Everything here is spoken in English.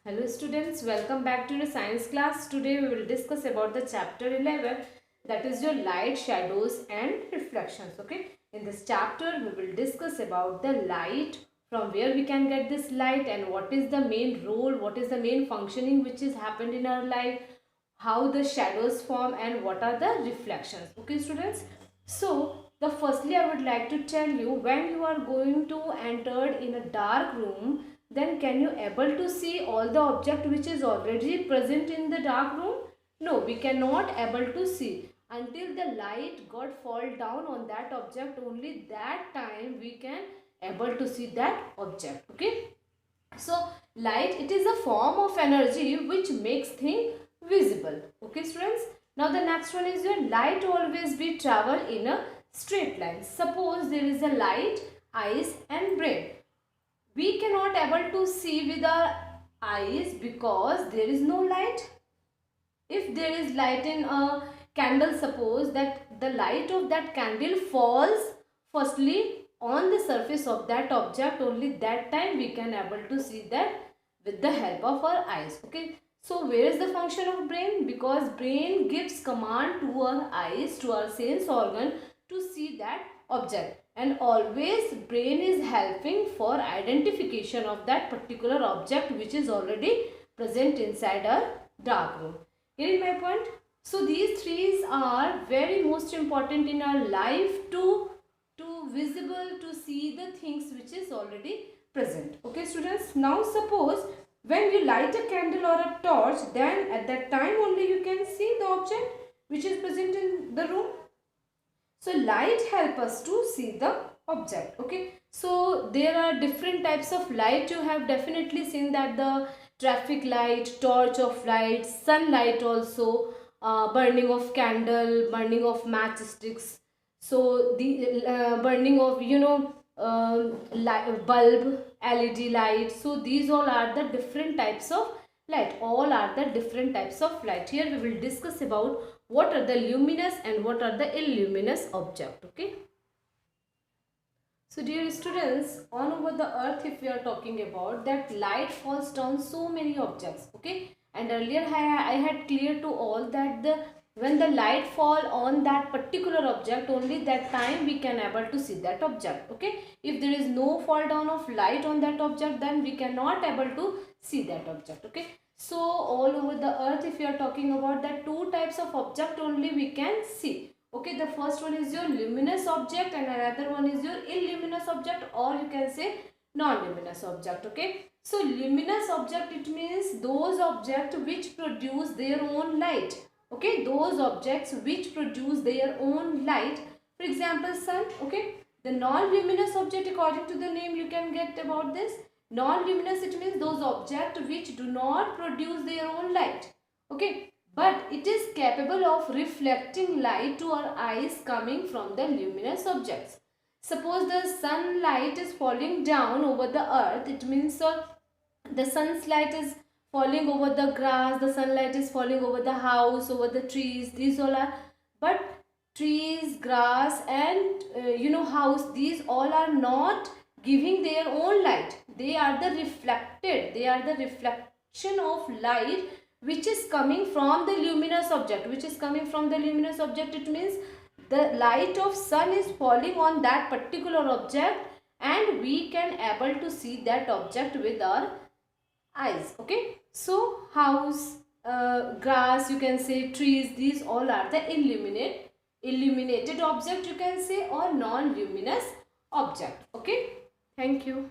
Hello students, welcome back to the science class. Today we will discuss about the chapter 11, that is your light, shadows and reflections. Okay, in this chapter we will discuss about the light, from where we can get this light and what is the main role, what is the main functioning which is happened in our life, how the shadows form and what are the reflections. Okay students, so the firstly I would like to tell you, when you are going to enter in a dark room, then can you able to see all the object which is already present in the dark room? No, we cannot able to see until the light got fall down on that object. Only that time we can able to see that object. Okay, so light, it is a form of energy which makes thing visible. Okay students, now the next one is your light always be travel in a straight line. Suppose there is a light, eyes and brain. We cannot able to see with our eyes because there is no light. If there is light in a candle, suppose that the light of that candle falls firstly on the surface of that object, only that time we can able to see that with the help of our eyes. Okay, so where is the function of brain? Because brain gives command to our eyes, to our sense organ, to see that object, and always brain is helping for identification of that particular object which is already present inside our dark room. Getting my point? So these three are very most important in our life to visible, to see the things which is already present. Okay students, now suppose when you light a candle or a torch, then at that time only you can see the object which is present in the room. So light help us to see the object. Okay, so there are different types of light. You have definitely seen that the traffic light, torch of light, sunlight also, burning of candle, burning of matchsticks. So the burning of bulb, LED light. So these all are the different types of light. All are the different types of light. Here we will discuss about what are the luminous and what are the illuminous object. Okay, so dear students, on over the earth, if we are talking about that, light falls down so many objects. Okay, and earlier I had clear to all that the when the light fall on that particular object, only that time we can able to see that object. Okay, if there is no fall down of light on that object, then we cannot able to see that object. Okay, so all over the earth, if you are talking about that, two types of object only we can see. Okay, the first one is your luminous object and another one is your illuminous object, or you can say non-luminous object. Okay, so luminous object, it means those objects which produce their own light. Okay, those objects which produce their own light, for example sun. Okay, the non-luminous object, according to the name you can get about this. Non-luminous, it means those objects which do not produce their own light. Okay, but it is capable of reflecting light to our eyes coming from the luminous objects. Suppose the sunlight is falling down over the earth, it means the sun's light is falling over the grass, the sunlight is falling over the house, over the trees. These all are, but trees, grass and house, these all are not giving their own light. They are the reflected, they are the reflection of light which is coming from the luminous object. Which is coming from the luminous object, it means the light of sun is falling on that particular object and we can able to see that object with our eyes. Okay, so house, grass, you can say trees, these all are the illuminated object, you can say, or non-luminous object. Okay, thank you.